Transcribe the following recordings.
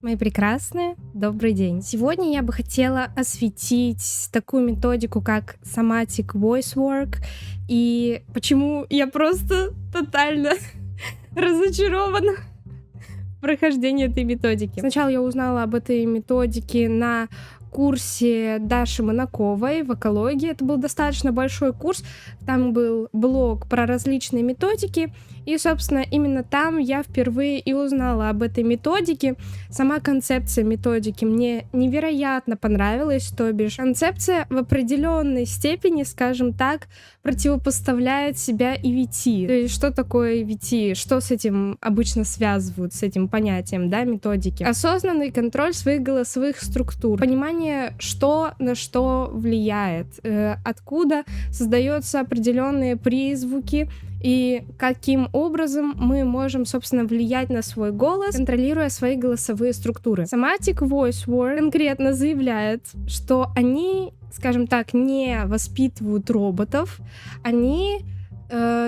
Мои прекрасные, добрый день. Сегодня я бы хотела осветить такую методику, как Somatic Voice Work, и почему я просто тотально разочарована в прохождении этой методики. Сначала я узнала об этой методике на курсе Даши Манаковой в экологии. Это был достаточно большой курс, там был блог про различные методики, и, собственно, именно там я впервые и узнала об этой методике. Сама концепция методики мне невероятно понравилась, то бишь концепция в определенной степени, скажем так, противопоставляет себя EVT. То есть что такое EVT? Что с этим обычно связывают, с этим понятием, да, методики? Осознанный контроль своих голосовых структур. Понимание, что на что влияет, откуда создаются определенные призвуки, и каким образом мы можем, собственно, влиять на свой голос, контролируя свои голосовые структуры. Somatic Voice Work конкретно заявляет, что они, скажем так, не воспитывают роботов, они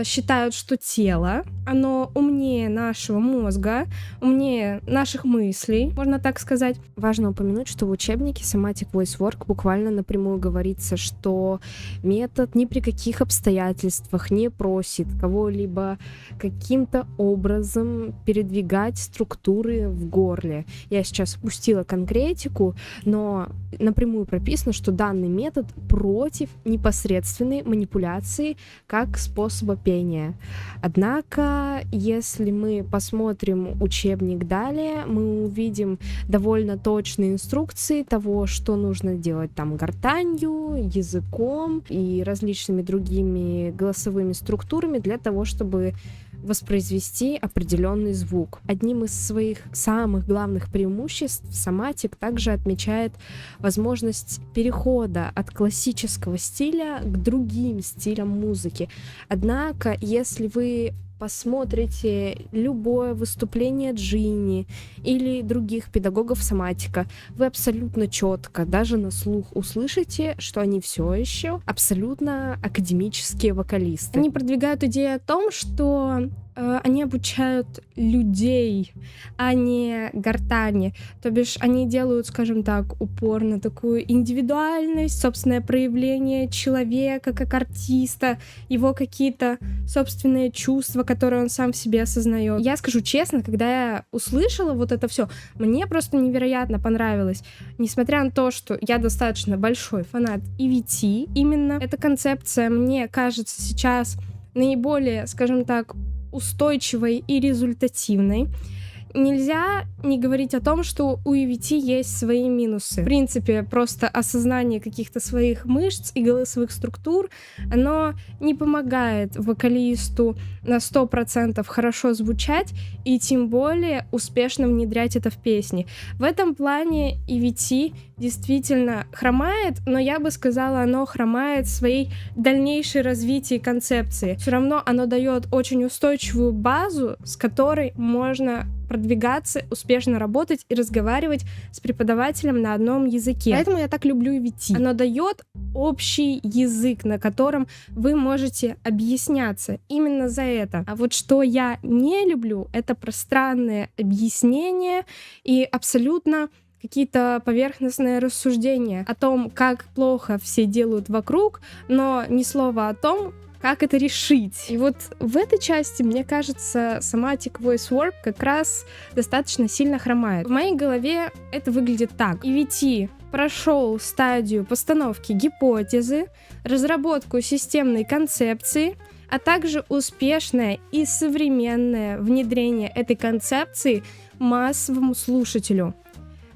считают, что тело, оно умнее нашего мозга, умнее наших мыслей, можно так сказать. Важно упомянуть, что в учебнике Somatic Voice Work буквально напрямую говорится, что метод ни при каких обстоятельствах не просит кого-либо каким-то образом передвигать структуры в горле. Я сейчас упустила конкретику, но напрямую прописано, что данный метод против непосредственной манипуляции как способа пения. Однако, если мы посмотрим учебник далее, мы увидим довольно точные инструкции того, что нужно делать там гортанью, языком и различными другими голосовыми структурами для того, чтобы воспроизвести определенный звук. Одним из своих самых главных преимуществ Somatic также отмечает возможность перехода от классического стиля к другим стилям музыки. Однако, если вы посмотрите любое выступление Джинни или других педагогов соматика, вы абсолютно четко, даже на слух услышите, что они все еще абсолютно академические вокалисты. Они продвигают идею о том, что они обучают людей, а не гортани. То бишь они делают, скажем так, упор на такую индивидуальность, собственное проявление человека как артиста, его какие-то собственные чувства, которые он сам в себе осознает. Я скажу честно, когда я услышала вот это все, мне просто невероятно понравилось. Несмотря на то, что я достаточно большой фанат EVT, именно эта концепция мне кажется сейчас наиболее, скажем так, устойчивой и результативной. Нельзя не говорить о том, что у EVT есть свои минусы. В принципе, просто осознание каких-то своих мышц и голосовых структур, оно не помогает вокалисту на 100% хорошо звучать и тем более успешно внедрять это в песни. В этом плане EVT действительно хромает, но я бы сказала, оно хромает в своей дальнейшей развитии концепции. Все равно оно дает очень устойчивую базу, с которой можно продвигаться, успешно работать и разговаривать с преподавателем на одном языке. Поэтому я так люблю EVT. Оно дает общий язык, на котором вы можете объясняться. Именно за это. А вот что я не люблю, это пространные объяснения и абсолютно какие-то поверхностные рассуждения о том, как плохо все делают вокруг, но ни слова о том, как это решить. И вот в этой части, мне кажется, Somatic Voice Work как раз достаточно сильно хромает. В моей голове это выглядит так. EVT прошел стадию постановки гипотезы, разработку системной концепции, а также успешное и современное внедрение этой концепции массовому слушателю.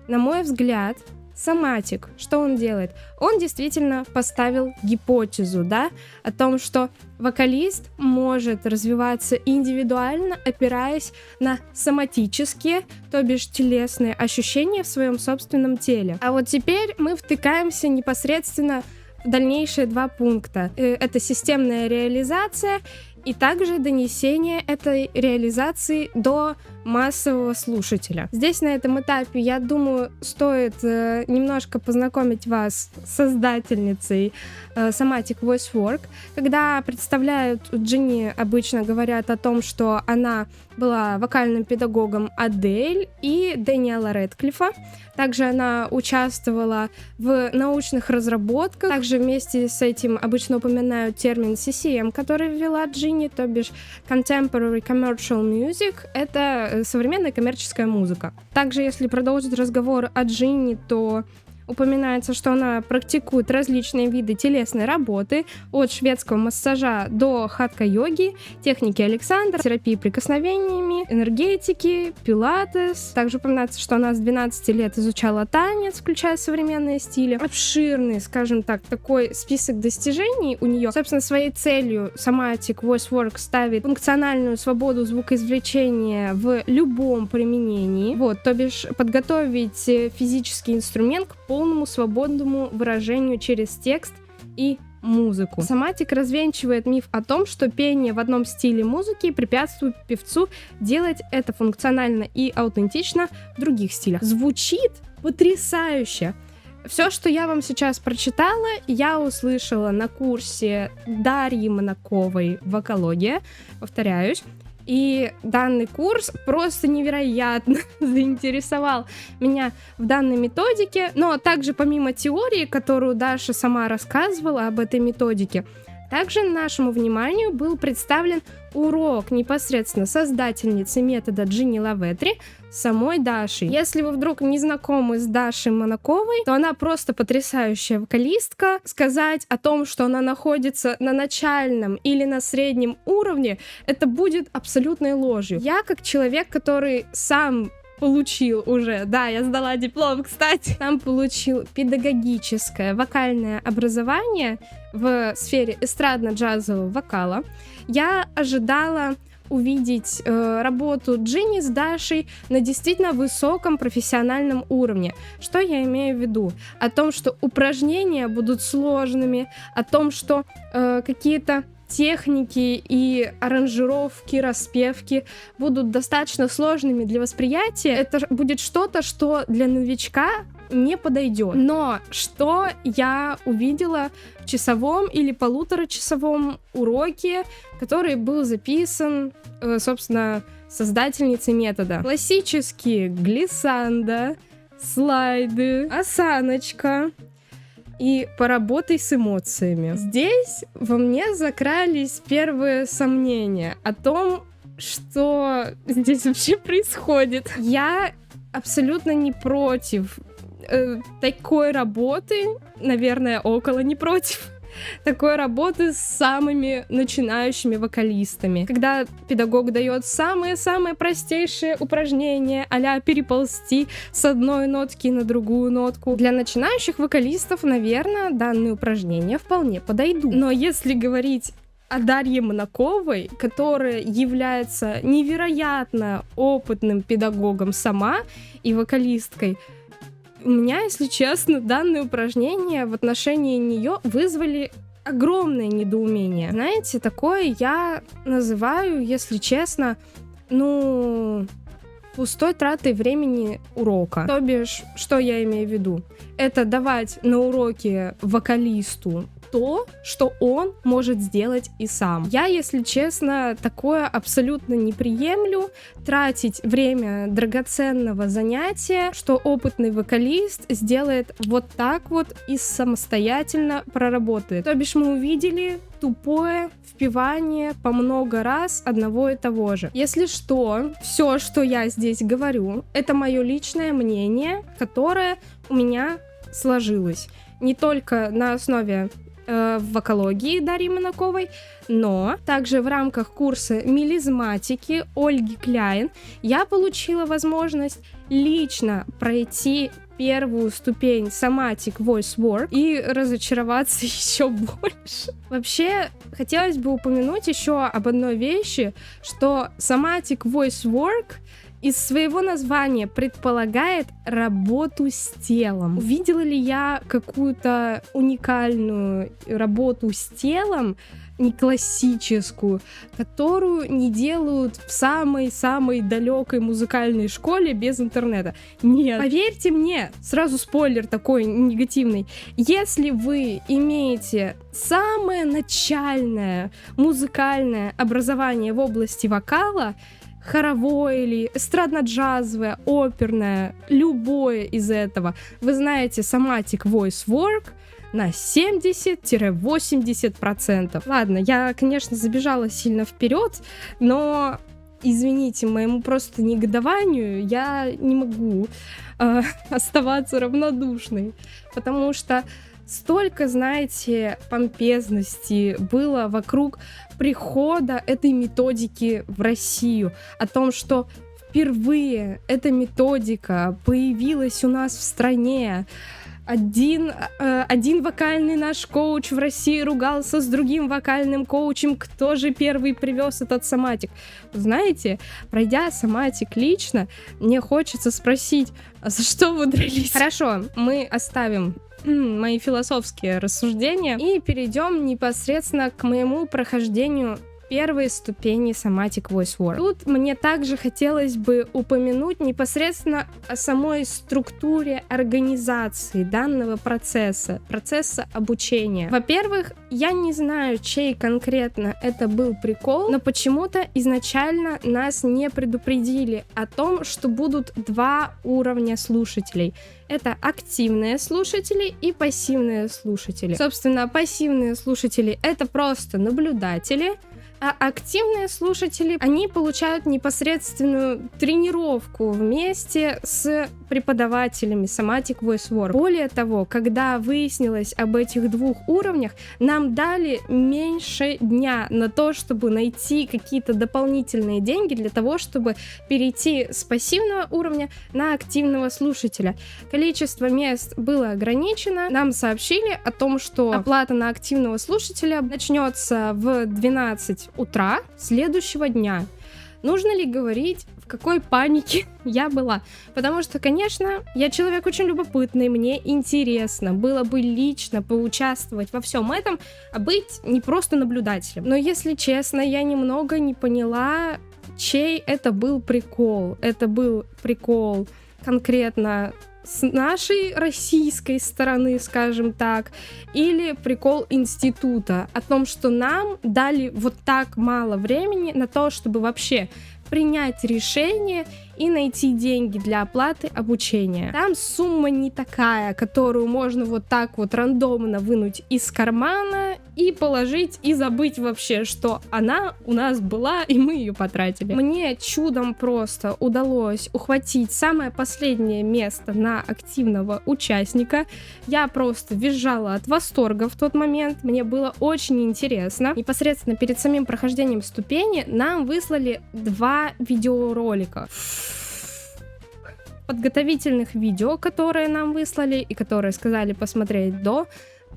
На мой взгляд, Somatic, что он делает? Он действительно поставил гипотезу, да, о том, что вокалист может развиваться индивидуально, опираясь на соматические, то бишь телесные ощущения в своем собственном теле. А вот теперь мы втыкаемся непосредственно в дальнейшие два пункта. Это системная реализация и также донесение этой реализации до массового слушателя. Здесь на этом этапе, я думаю, стоит немножко познакомить вас с создательницей Somatic Voice Work. Когда представляют Джинни, обычно говорят о том, что она была вокальным педагогом Адель и Дэниела Рэдклиффа. Также она участвовала в научных разработках. Также вместе с этим обычно упоминают термин CCM, который ввела Джинни, то бишь Contemporary Commercial Music. Это современная коммерческая музыка. Также, если продолжить разговор о Джинни, то упоминается, что она практикует различные виды телесной работы, от шведского массажа до хатха-йоги, техники Александра, терапии прикосновениями, энергетики, пилатес. Также упоминается, что она с 12 лет изучала танец, включая современные стили. Обширный, скажем так, такой список достижений у нее. Собственно, своей целью Somatic Voice Work ставит функциональную свободу звукоизвлечения в любом применении. То бишь подготовить физический инструмент к полному свободному выражению через текст и музыку. Somatic развенчивает миф о том, что пение в одном стиле музыки препятствует певцу делать это функционально и аутентично в других стилях. Звучит потрясающе! Все, что я вам сейчас прочитала, я услышала на курсе Дарьи Манаковой «Вокалогия», повторяюсь. И данный курс просто невероятно заинтересовал меня в данной методике. Но также помимо теории, которую Даша сама рассказывала об этой методике, также нашему вниманию был представлен урок непосредственно создательницы метода Джинни Лаветри, самой Дашей. Если вы вдруг не знакомы с Дашей Манаковой, то она просто потрясающая вокалистка. Сказать о том, что она находится на начальном или на среднем уровне, это будет абсолютной ложью. Я, как человек, который сам получил уже, да, я сдала диплом, кстати, сам получил педагогическое вокальное образование в сфере эстрадно-джазового вокала, я ожидала увидеть работу Джинни с Дашей на действительно высоком профессиональном уровне. Что я имею в виду? О том, что упражнения будут сложными, о том, что какие-то техники и аранжировки, распевки будут достаточно сложными для восприятия. Это будет что-то, что для новичка не подойдет. Но что я увидела в часовом или полуторачасовом уроке, который был записан, собственно, создательницей метода? Классические глиссанда, слайды, осаночка и поработай с эмоциями. Здесь во мне закрались первые сомнения о том, что здесь вообще происходит. Я абсолютно не против такой работы, наверное, около не против такой работы с самыми начинающими вокалистами. Когда педагог дает самые-самые простейшие упражнения, а-ля переползти с одной нотки на другую нотку. Для начинающих вокалистов, наверное, данные упражнения вполне подойдут. Но если говорить о Дарье Манаковой, которая является невероятно опытным педагогом сама и вокалисткой, у меня, если честно, данные упражнения в отношении нее вызвали огромное недоумение. Знаете, такое я называю, если честно, пустой тратой времени урока. То бишь, что я имею в виду? Это давать на уроке вокалисту то, что он может сделать и сам. Я, если честно, такое абсолютно не приемлю. Тратить время драгоценного занятия, что опытный вокалист сделает вот так вот и самостоятельно проработает. То бишь мы увидели тупое впивание по много раз одного и того же. Если что, все, что я здесь говорю, это мое личное мнение, которое у меня сложилось. Не только на основе вокалогии Дарьи Манаковой, но также в рамках курса мелизматики Ольги Кляйн я получила возможность лично пройти первую ступень Somatic Voice Work и разочароваться еще больше. Вообще, хотелось бы упомянуть еще об одной вещи, что Somatic Voice Work из своего названия предполагает работу с телом. Увидела ли я какую-то уникальную работу с телом, не классическую, которую не делают в самой-самой далекой музыкальной школе без интернета? Нет. Поверьте мне, сразу спойлер такой негативный. Если вы имеете самое начальное музыкальное образование в области вокала, хоровое или эстрадно-джазовое, оперное, любое из этого, вы знаете Somatic Voice Work на 70-80%. Ладно, я, конечно, забежала сильно вперед, но, извините, моему просто негодованию я не могу оставаться равнодушной, потому что столько, знаете, помпезности было вокруг прихода этой методики в Россию, о том, что впервые эта методика появилась у нас в стране. Один вокальный наш коуч в России ругался с другим вокальным коучем, кто же первый привез этот соматик. Знаете, пройдя соматик лично, мне хочется спросить, а за что вы дрались? Хорошо, мы оставим мои философские рассуждения и перейдем непосредственно к моему прохождению первой ступени Somatic Voice Work. Тут мне также хотелось бы упомянуть непосредственно о самой структуре организации данного процесса обучения. Во-первых, я не знаю, чей конкретно это был прикол, но почему-то изначально нас не предупредили о том, что будут два уровня слушателей. Это активные слушатели и пассивные слушатели. Собственно, пассивные слушатели — это просто наблюдатели, а активные слушатели, они получают непосредственную тренировку вместе с преподавателями Somatic Voice Work. Более того, когда выяснилось об этих двух уровнях, нам дали меньше дня на то, чтобы найти какие-то дополнительные деньги для того, чтобы перейти с пассивного уровня на активного слушателя. Количество мест было ограничено. Нам сообщили о том, что оплата на активного слушателя начнется в 12 утра следующего дня. Нужно ли говорить, в какой панике я была? Потому что, конечно, я человек очень любопытный, мне интересно было бы лично поучаствовать во всем этом, а быть не просто наблюдателем. Но, если честно, я немного не поняла, чей это был прикол. Это был прикол конкретно с нашей российской стороны, скажем так, или прикол института о том, что нам дали вот так мало времени на то, чтобы вообще принять решение и найти деньги для оплаты обучения. Там сумма не такая, которую можно вот так вот рандомно вынуть из кармана и положить и забыть вообще, что она у нас была и мы ее потратили. Мне чудом просто удалось ухватить самое последнее место на активного участника. Я просто визжала от восторга в тот момент. Мне было очень интересно. Непосредственно перед самим прохождением ступени нам выслали 2 видеоролика. Подготовительных видео, которые нам выслали и которые сказали посмотреть до,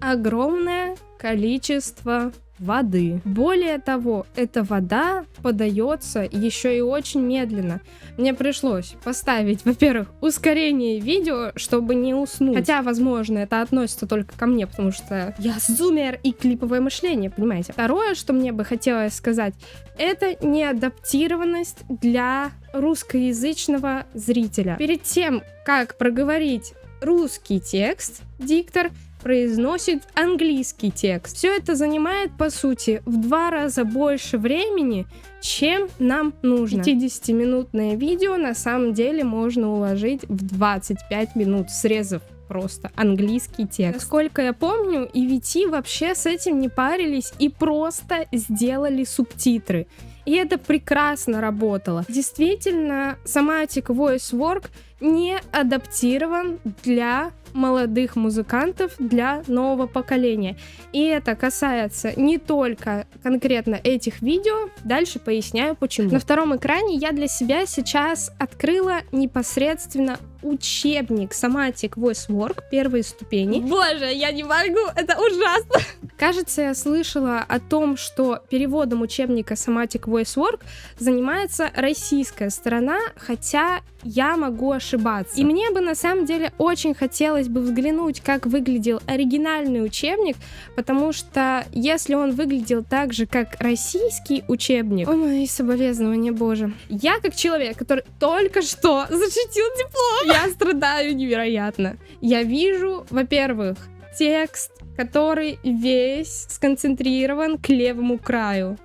огромное количество воды. Более того, эта вода подается еще и очень медленно. Мне пришлось поставить, во-первых, ускорение видео, чтобы не уснуть. Хотя, возможно, это относится только ко мне, потому что я зумер и клиповое мышление, понимаете? Второе, что мне бы хотелось сказать, это неадаптированность для русскоязычного зрителя. Перед тем, как проговорить русский текст, диктор произносит английский текст. Все это занимает, по сути, в 2 раза больше времени, чем нам нужно. 50-минутное видео на самом деле можно уложить в 25 минут, срезав просто английский текст. Насколько я помню, EVT вообще с этим не парились и просто сделали субтитры. И это прекрасно работало. Действительно, Somatic Voice Work не адаптирован для молодых музыкантов, для нового поколения. И это касается не только конкретно этих видео, дальше поясняю почему. На втором экране я для себя сейчас открыла непосредственно учебник Somatic Voice Work первой ступени. Боже, я не могу, это ужасно! Кажется, я слышала о том, что переводом учебника Somatic Voice Work занимается российская сторона, хотя я могу ошибаться. И мне бы на самом деле очень хотелось бы взглянуть, как выглядел оригинальный учебник, потому что если он выглядел так же, как российский учебник, о, мои соболезнования, боже. Я как человек, который только что защитил диплом, я страдаю невероятно. Я вижу, во-первых, текст, который весь сконцентрирован к левому краю.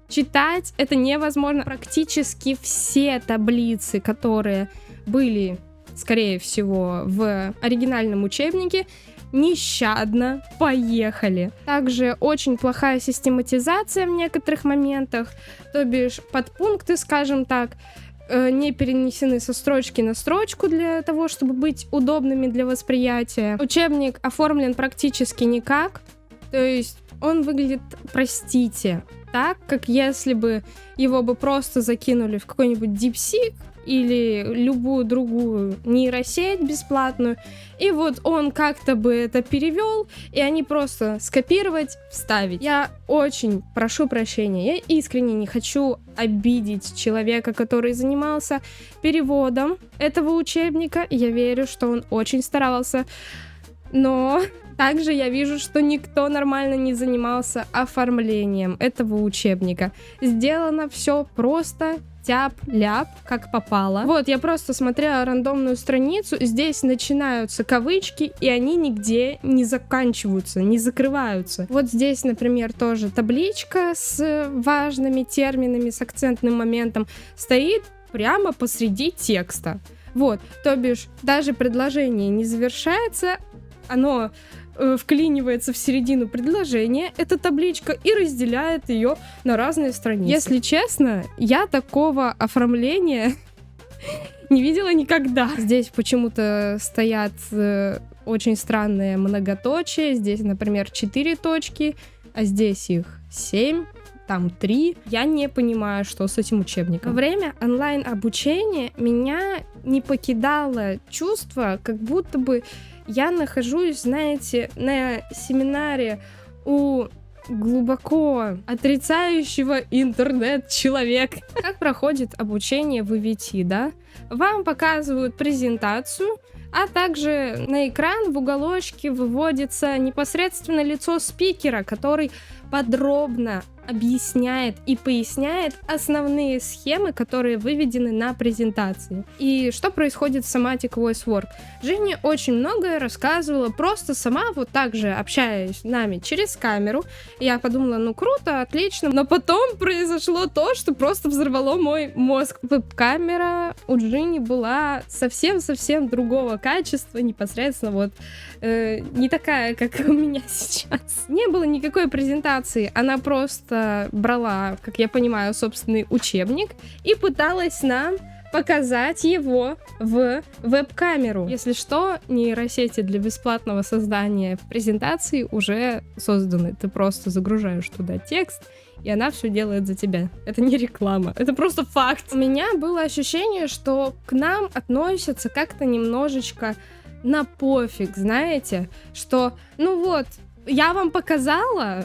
Читать это невозможно. Практически все таблицы, которые были, скорее всего, в оригинальном учебнике, нещадно поехали. Также очень плохая систематизация в некоторых моментах, то бишь подпункты, скажем так, не перенесены со строчки на строчку для того, чтобы быть удобными для восприятия. Учебник оформлен практически никак, то есть он выглядит, простите, так, как если бы его бы просто закинули в какой-нибудь DeepSeek или любую другую нейросеть бесплатную, и вот он как-то бы это перевел, и они просто скопировать, вставить. Я очень прошу прощения, я искренне не хочу обидеть человека, который занимался переводом этого учебника. Я верю, что он очень старался, но также я вижу, что никто нормально не занимался оформлением этого учебника. Сделано все просто тяп-ляп, как попало. Вот, я просто смотрела рандомную страницу, здесь начинаются кавычки, и они нигде не заканчиваются, не закрываются. Вот здесь, например, тоже табличка с важными терминами, с акцентным моментом стоит прямо посреди текста. Вот, то бишь, даже предложение не завершается, оно вклинивается в середину предложения, эта табличка, и разделяет ее на разные страницы. Если честно, я такого оформления не видела никогда. Здесь почему-то стоят очень странные многоточия. Здесь, например, 4 точки, а здесь их 7. Там 3. Я не понимаю, что с этим учебником. Во время онлайн-обучения меня не покидало чувство, как будто бы я нахожусь, знаете, на семинаре у глубоко отрицающего интернет человека. Как проходит обучение в EVT, да? Вам показывают презентацию, а также на экран в уголочке выводится непосредственно лицо спикера, который подробно объясняет и поясняет основные схемы, которые выведены на презентации. И что происходит в Somatic Voice Work? Женя очень многое рассказывала просто сама, вот так же общаясь с нами через камеру. Я подумала, ну круто, отлично. Но потом произошло то, что просто взорвало мой мозг. Веб-камера у Жени была совсем-совсем другого качества, непосредственно вот не такая, как у меня сейчас. Не было никакой презентации, она просто брала, как я понимаю, собственный учебник и пыталась нам показать его в веб-камеру. Если что, нейросети для бесплатного создания презентаций уже созданы. Ты просто загружаешь туда текст, и она все делает за тебя. Это не реклама, это просто факт. У меня было ощущение, что к нам относятся как-то немножечко на пофиг, знаете, что, ну вот, я вам показала,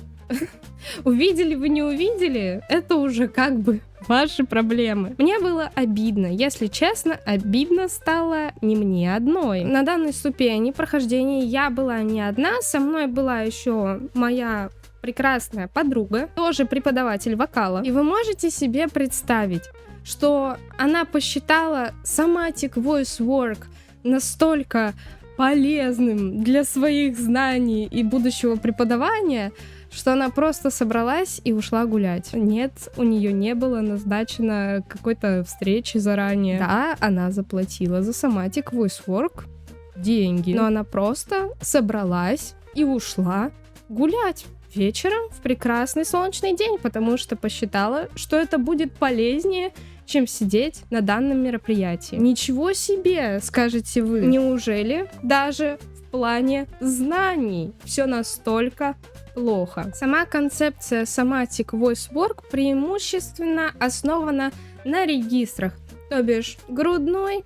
увидели вы, не увидели, это уже как бы ваши проблемы. Мне было обидно, если честно, обидно стало не мне одной. На данной ступени прохождения я была не одна, со мной была еще моя прекрасная подруга, тоже преподаватель вокала. И вы можете себе представить, что она посчитала Somatic Voice Work настолько полезным для своих знаний и будущего преподавания, что она просто собралась и ушла гулять. Нет, у нее не было назначено какой-то встречи заранее. Да, она заплатила за Somatic Voice Work деньги, но она просто собралась и ушла гулять вечером в прекрасный солнечный день, потому что посчитала, что это будет полезнее, чем сидеть на данном мероприятии. Ничего себе, скажете вы. Неужели даже в плане знаний все настолько плохо? Сама концепция Somatic Voice Work преимущественно основана на регистрах, то бишь грудной,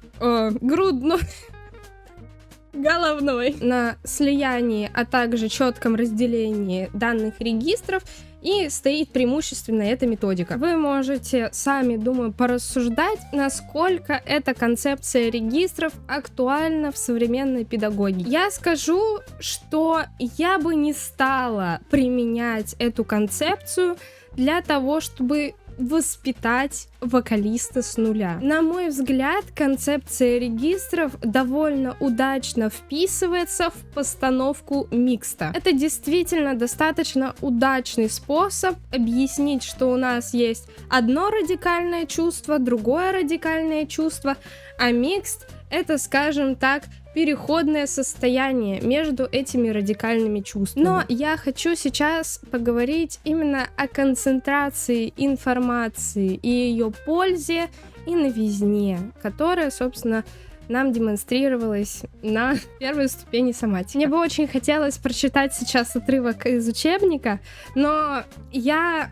головной на слиянии, а также четком разделении данных регистров и стоит преимущественно эта методика. Вы можете сами, думаю, порассуждать, насколько эта концепция регистров актуальна в современной педагогике. Я скажу, что я бы не стала применять эту концепцию для того, чтобы воспитать вокалиста с нуля. На мой взгляд, концепция регистров довольно удачно вписывается в постановку микста. Это действительно достаточно удачный способ объяснить, что у нас есть одно радикальное чувство, другое радикальное чувство, а микст — это, скажем так, переходное состояние между этими радикальными чувствами. Но я хочу сейчас поговорить именно о концентрации информации и ее пользе и новизне, которая, собственно, нам демонстрировалась на первой ступени соматики. Мне бы очень хотелось прочитать сейчас отрывок из учебника, но я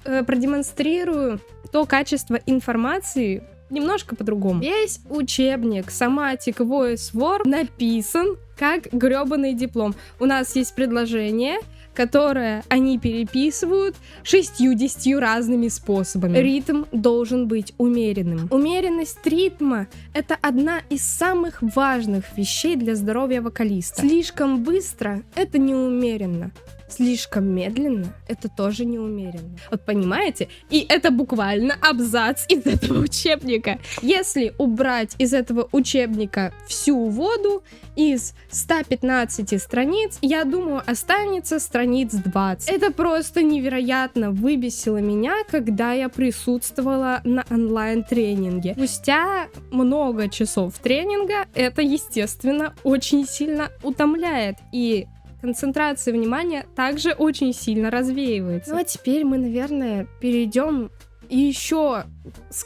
продемонстрирую то качество информации немножко по-другому. Весь учебник Somatic Voice Work написан как грёбаный диплом. У нас есть предложение, которое они переписывают 60 разными способами. Ритм должен быть умеренным. Умеренность ритма — это одна из самых важных вещей для здоровья вокалиста. Слишком быстро — это неумеренно. Слишком медленно — это тоже неумеренно. Вот понимаете? И это буквально абзац из этого учебника. Если убрать из этого учебника всю воду, из 115 страниц, я думаю, останется страниц 20. Это просто невероятно выбесило меня, когда я присутствовала на онлайн-тренинге. Спустя много часов тренинга это, естественно, очень сильно утомляет. И концентрация внимания также очень сильно развеивается. Ну а теперь мы, наверное, перейдем еще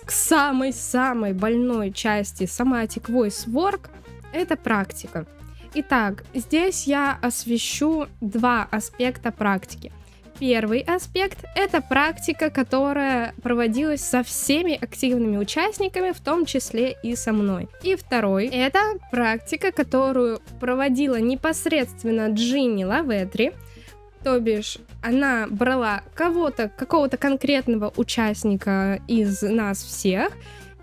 к самой-самой больной части Somatic Voice Work. Это практика. Итак, здесь я освещу два аспекта практики. Первый аспект — это практика, которая проводилась со всеми активными участниками, в том числе и со мной. И второй — это практика, которую проводила непосредственно Джинни Лаветри, то бишь она брала какого-то конкретного участника из нас всех,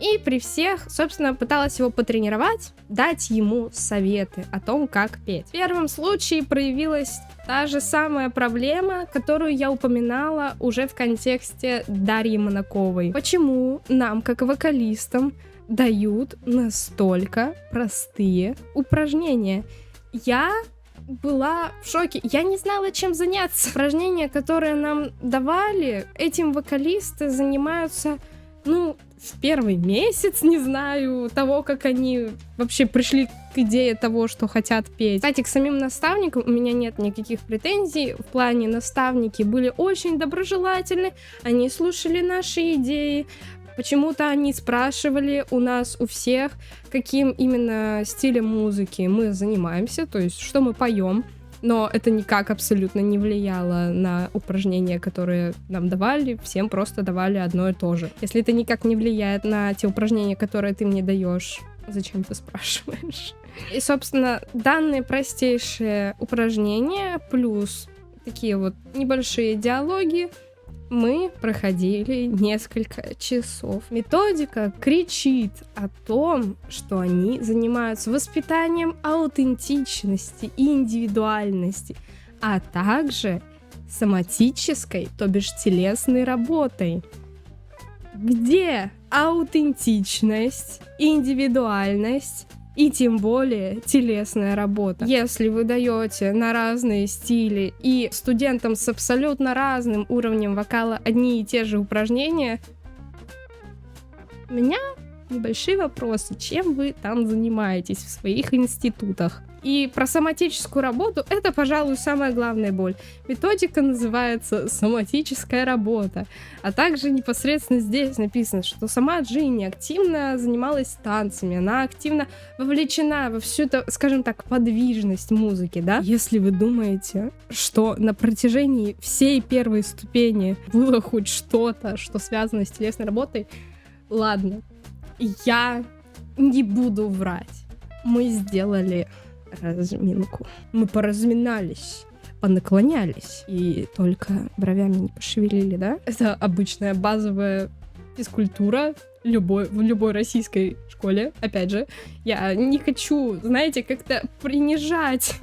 и при всех, собственно, пыталась его потренировать, дать ему советы о том, как петь. В первом случае проявилась та же самая проблема, которую я упоминала уже в контексте Дарьи Манаковой. Почему нам, как вокалистам, дают настолько простые упражнения? Я была в шоке. Я не знала, чем заняться. Упражнения, которые нам давали, этим вокалисты занимаются, в первый месяц, не знаю, того, как они вообще пришли к идее того, что хотят петь. Кстати, к самим наставникам у меня нет никаких претензий. В плане наставники были очень доброжелательны, они слушали наши идеи. Почему-то они спрашивали у нас, у всех, каким именно стилем музыки мы занимаемся, то есть что мы поем. Но это никак абсолютно не влияло на упражнения, которые нам давали. Всем просто давали одно и то же. Если это никак не влияет на те упражнения, которые ты мне даешь, зачем ты спрашиваешь? И, собственно, данные простейшие упражнения плюс такие вот небольшие диалоги мы проходили несколько часов. Методика кричит о том, что они занимаются воспитанием аутентичности и индивидуальности, а также соматической, то бишь телесной работой. Где аутентичность, индивидуальность и тем более телесная работа? Если вы даете на разные стили и студентам с абсолютно разным уровнем вокала одни и те же упражнения, у меня небольшие вопросы, чем вы там занимаетесь в своих институтах. И про соматическую работу — это, пожалуй, самая главная боль. Методика называется «соматическая работа». А также непосредственно здесь написано, что сама Джинни активно занималась танцами, она активно вовлечена во всю эту, скажем так, подвижность музыки, да? Если вы думаете, что на протяжении всей первой ступени было хоть что-то, что связано с телесной работой, ладно, я не буду врать. мы сделали разминку. Мы поразминались, понаклонялись и только бровями не пошевелили, да? Это обычная базовая физкультура в любой российской школе. Опять же, я не хочу, знаете, как-то принижать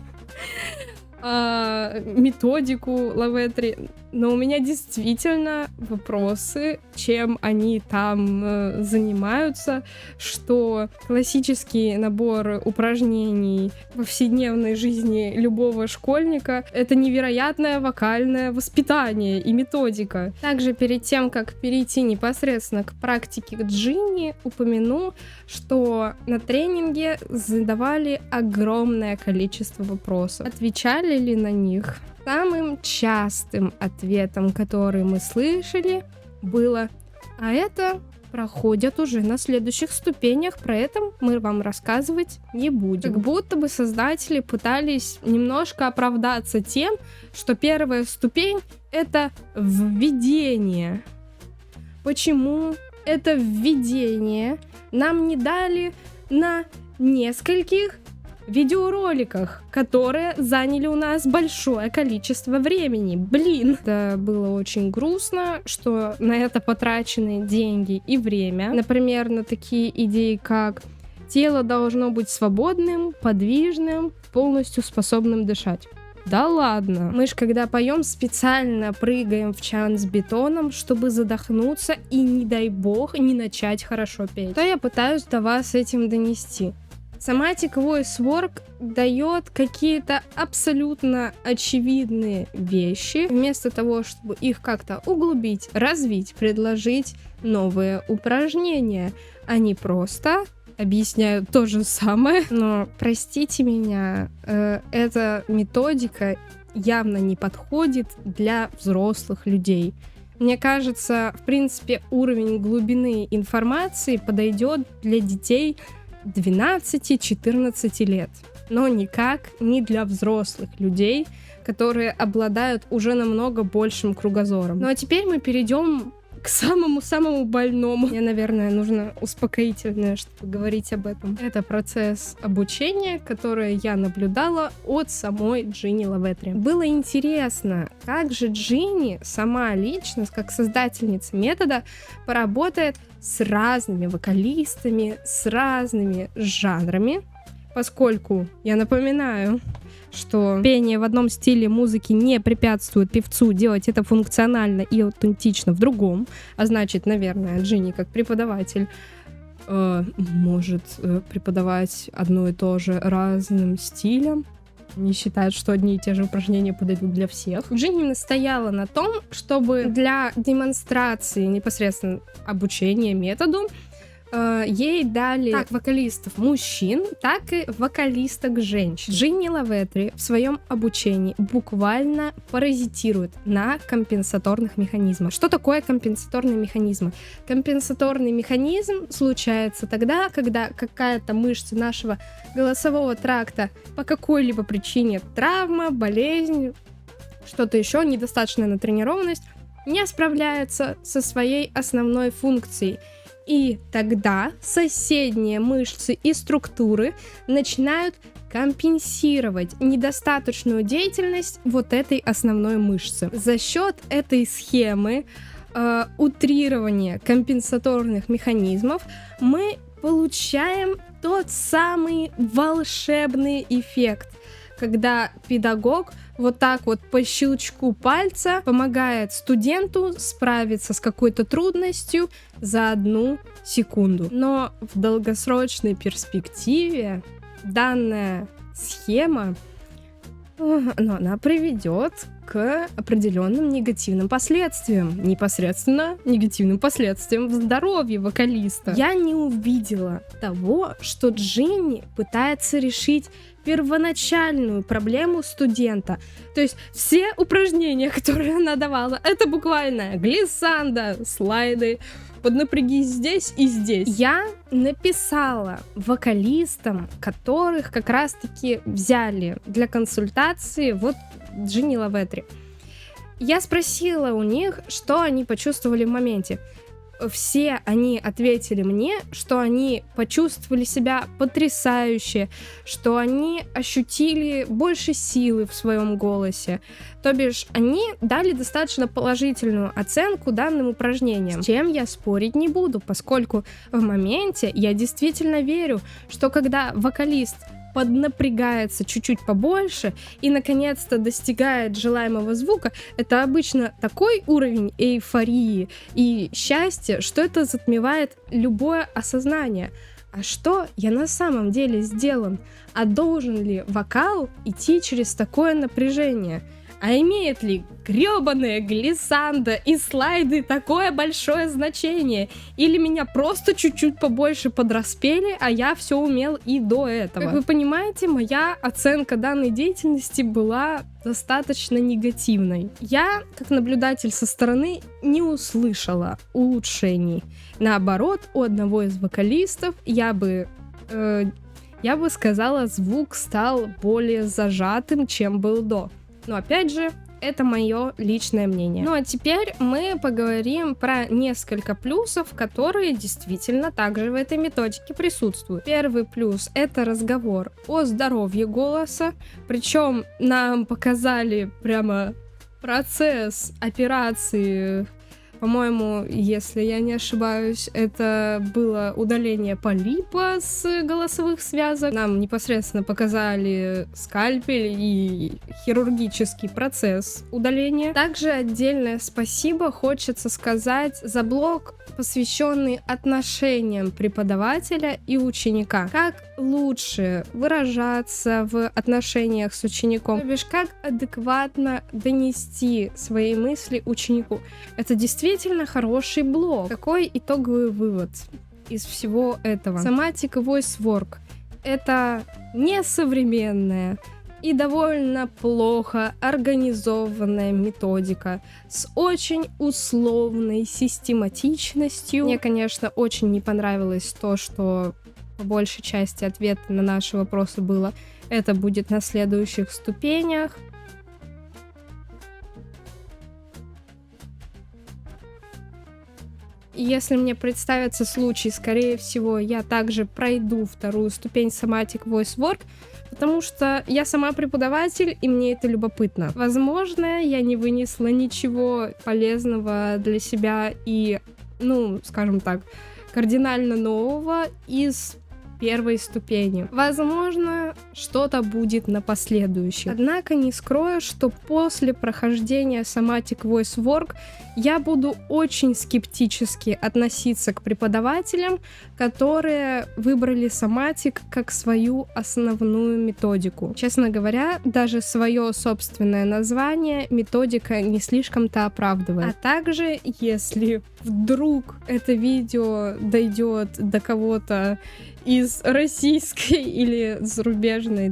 методику Лаветри, но у меня действительно вопросы, чем они там занимаются, что классический набор упражнений в повседневной жизни любого школьника — это невероятное вокальное воспитание и методика. Также перед тем, как перейти непосредственно к практике джинни, упомяну, что на тренинге задавали огромное количество вопросов. Отвечали ли на них? Самым частым ответом, который мы слышали, было: а это проходят уже на следующих ступенях, про это мы вам рассказывать не будем. Как будто бы создатели пытались немножко оправдаться тем, что первая ступень — это введение. Почему это введение нам не дали на нескольких видеороликах, которые заняли у нас большое количество времени? Блин, это было очень грустно, что на это потрачены деньги и время. Например, на такие идеи, как тело должно быть свободным, подвижным, полностью способным дышать. Да ладно. Мы ж когда поем, специально прыгаем в чан с бетоном, чтобы задохнуться и, не дай бог, не начать хорошо петь. То я пытаюсь до вас этим донести. Somatic Voice Work дает какие-то абсолютно очевидные вещи. Вместо того, чтобы их как-то углубить, развить, предложить новые упражнения, они просто объясняют то же самое. Но, простите меня, эта методика явно не подходит для взрослых людей. Мне кажется, в принципе, уровень глубины информации подойдет для детей 12-14 лет, но никак не для взрослых людей, которые обладают уже намного большим кругозором. Ну а теперь мы перейдем к самому больному. Мне, наверное, нужно успокоительное, чтобы говорить об этом. Это процесс обучения, который я наблюдала от самой Джинни Лаветри. Было интересно, как же Джинни сама лично, как создательница метода, поработает с разными вокалистами, с разными жанрами, поскольку, я напоминаю, что пение в одном стиле музыки не препятствует певцу делать это функционально и аутентично в другом, а значит, наверное, Джинни как преподаватель может преподавать одно и то же разным стилем, не считает, что одни и те же упражнения подойдут для всех. Джинни настояла на том, чтобы для демонстрации непосредственно обучения методу ей дали как вокалистов мужчин, так и вокалисток женщин. Джинни Лаветри в своем обучении буквально паразитирует на компенсаторных механизмах. Что такое компенсаторные механизмы? Компенсаторный механизм случается тогда, когда какая-то мышца нашего голосового тракта по какой-либо причине, травма, болезнь, что-то еще, недостаточная натренированность, не справляется со своей основной функцией. И тогда соседние мышцы и структуры начинают компенсировать недостаточную деятельность вот этой основной мышцы. За счет этой схемы утрирования компенсаторных механизмов мы получаем тот самый волшебный эффект, когда педагог вот так вот по щелчку пальца помогает студенту справиться с какой-то трудностью за 1 секунду. Но в долгосрочной перспективе данная схема, она приведет к определенным негативным последствиям, непосредственно негативным последствиям в здоровье вокалиста. Я не увидела того, что Джинни пытается решить первоначальную проблему студента. То есть все упражнения, которые она давала, это буквально глиссанда, слайды, поднапрягись здесь и здесь. Я написала вокалистам, которых как раз-таки взяли для консультации вот Джинни Лаветри. Я спросила у них, что они почувствовали в моменте. все они ответили мне, что они почувствовали себя потрясающе, что они ощутили больше силы в своем голосе. То бишь, они дали достаточно положительную оценку данным упражнениям, с чем я спорить не буду, поскольку в моменте я действительно верю, что когда вокалист поднапрягается чуть-чуть побольше и наконец-то достигает желаемого звука, это обычно такой уровень эйфории и счастья, что это затмевает любое осознание. А что я на самом деле сделан? А должен ли вокал идти через такое напряжение? А имеет ли грёбаная глиссанда и слайды такое большое значение? Или меня просто чуть-чуть побольше подраспели, а я все умел и до этого? Как вы понимаете, моя оценка данной деятельности была достаточно негативной. Я, как наблюдатель со стороны, не услышала улучшений. Наоборот, у одного из вокалистов я бы сказала, звук стал более зажатым, чем был до. Но опять же, это мое личное мнение. Ну а теперь мы поговорим про несколько плюсов, которые действительно также в этой методике присутствуют. Первый плюс — это разговор о здоровье голоса, причем нам показали прямо процесс операции. По-моему, если я не ошибаюсь, это было удаление полипа с голосовых связок. Нам непосредственно показали скальпель и хирургический процесс удаления. Также отдельное спасибо хочется сказать за блок, посвященный отношениям преподавателя и ученика. Как лучше выражаться в отношениях с учеником, то бишь как адекватно донести свои мысли ученику. Это действительно хороший блок. Какой итоговый вывод из всего этого? Somatic Voice Work — это несовременная и довольно плохо организованная методика с очень условной систематичностью. Мне, конечно, очень не понравилось то, что по большей части ответ на наши вопросы было: это будет на следующих ступенях. И если мне представится случай, скорее всего, я также пройду вторую ступень Somatic Voice Work, потому что я сама преподаватель, и мне это любопытно. Возможно, я не вынесла ничего полезного для себя и, скажем так, кардинально нового из первой ступени. Возможно, что-то будет на последующих. Однако не скрою, что после прохождения Somatic Voice Work я буду очень скептически относиться к преподавателям, которые выбрали Somatic как свою основную методику. Честно говоря, даже свое собственное название методика не слишком-то оправдывает. А также, если вдруг это видео дойдет до кого-то из российской или зарубежной,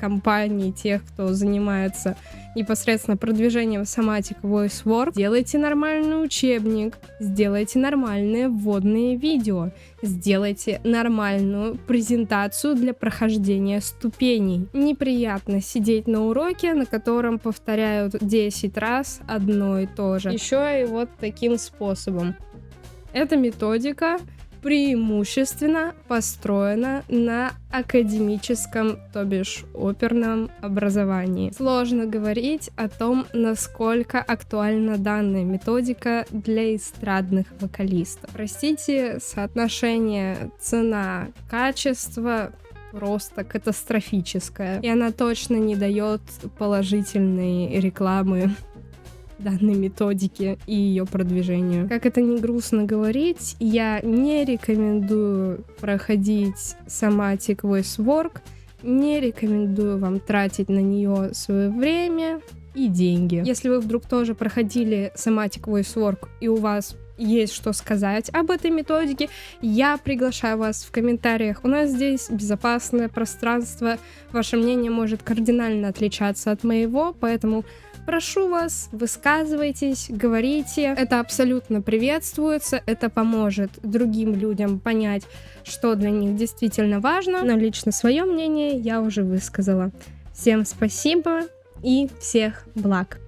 компании, тех, кто занимается непосредственно продвижением Somatic Voice Work, сделайте нормальный учебник, сделайте нормальные вводные видео, сделайте нормальную презентацию для прохождения ступеней. Неприятно сидеть на уроке, на котором повторяют 10 раз одно и то же. Еще и вот таким способом. Эта методика преимущественно построена на академическом, то бишь оперном образовании. Сложно говорить о том, насколько актуальна данная методика для эстрадных вокалистов. Простите, соотношение цена-качество просто катастрофическое, и она точно не дает положительной рекламы данной методики и ее продвижению. Как это ни грустно говорить, я не рекомендую проходить Somatic Voice Work, не рекомендую вам тратить на нее свое время и деньги. Если вы вдруг тоже проходили Somatic Voice Work и у вас есть что сказать об этой методике, я приглашаю вас в комментариях. У нас здесь безопасное пространство, ваше мнение может кардинально отличаться от моего, поэтому прошу вас, высказывайтесь, говорите. Это абсолютно приветствуется, это поможет другим людям понять, что для них действительно важно, но лично свое мнение я уже высказала. Всем спасибо и всех благ!